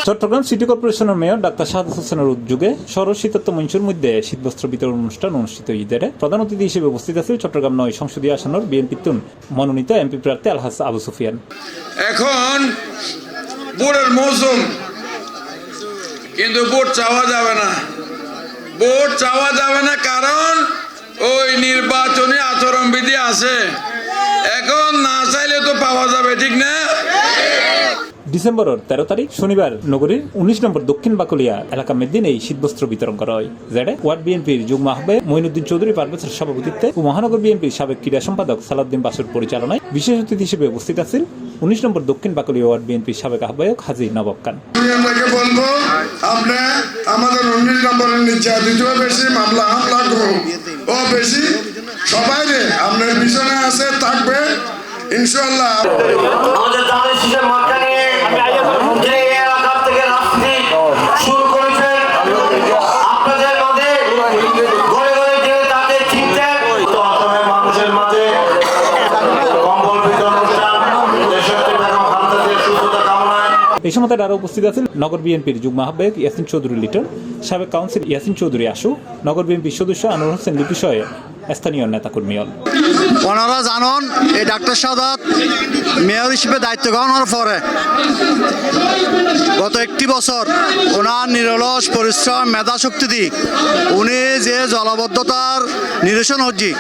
Chittagong city কর্পোরেশনের mayor doctor শাহাদাত হোসেনের উদ্যোগে শহর শীতার্থ মঞ্চের মধ্যে শীতবস্ত্র বিতরণ অনুষ্ঠান অনুষ্ঠিত। ঈদের প্রধান অতিথি হিসেবে উপস্থিত আছেন চট্টগ্রাম 9 সংসদীয় আসনের বিএনপি মনোনীত এমপি প্রার্থী আলহাজ আবু সুফিয়ান। এখন ভোটের মৌসুম, কিন্তু ভোট চাওয়া যাবে না, কারণ ওই নির্বাচনী আচরণবিধি আছে। এখন না চাইলে তো পাওয়া যাবে, ঠিক না? ডিসেম্বরের 13 তারিখ শনিবার নগরীর 19 নম্বর দক্ষিণ বাকলিয়া এলাকা মেদিন এই শীতবস্ত্র বিতরণ করা হয়। যেটা ওয়ার্ড বিএনপির যুগ্ম আহ্বায়ক মঈনুদ্দিন চৌধুরী পারভেজের সভাপতিত্বে ও মহানগর বিএনপির সাবেক ক্রীড়া সম্পাদক সালাউদ্দিন বাসুর পরিচালনায় বিশেষ অতিথি হিসেবে উপস্থিত আছেন 19 নম্বর দক্ষিণ বাকলিয়া ওয়ার্ড বিএনপির সাবেক আহ্বায়ক হাজী নবাব খান। বলবো আপনি আমাদের 19 নম্বরের নির্যাতিত বেশি মামলা হামলা করুন ও বেশি সবাই আপনার পিছনে আছে থাকবে ইনশাআল্লাহ। আমাদের দাঁড়িয়ে শীতের মাঝখানে যে এলাকা থেকে রাজনীতি শুরু করেছেন, আপনাদের মাঝে ঘরে ঘরে যে তাদের চিনতেন, তো আসামের মানুষের মাঝে কম্বল বিতরণ অনুষ্ঠান দেশত্রী বেগম খালেদাদের সুস্থতা কামনায়। এই সময় আরও উপস্থিত আছেন নগর বিএনপির যুগ্ম আহ্বায়ক ইয়াসিন চৌধুরী লিটন, সাবেক কাউন্সিল ইয়াসিন চৌধুরী আশু, নগর বিএনপির সদস্য আনোয়ার হোসেন লিপি সহ স্থানীয় নেতাকর্মীগণ। ওনারা জানেন এই ডাক্তার শাহাদাত মেয়র হিসেবে দায়িত্ব গ্রহণের পরে গত 1 বছর ওনার নিরলস পরিশ্রম মেধা শক্তি দিয়ে উনি যে জলবদ্ধতার নিরসন হচ্ছে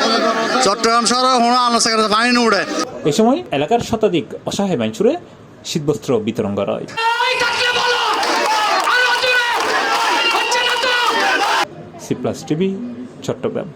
চট্টগ্রাম শহরে আলোচনা পানি উড়ে। এই সময় এলাকার শতাধিক অসহায় মানুষরে শীতবস্ত্র বিতরণ করা হয়। C plus TV, Chittagong.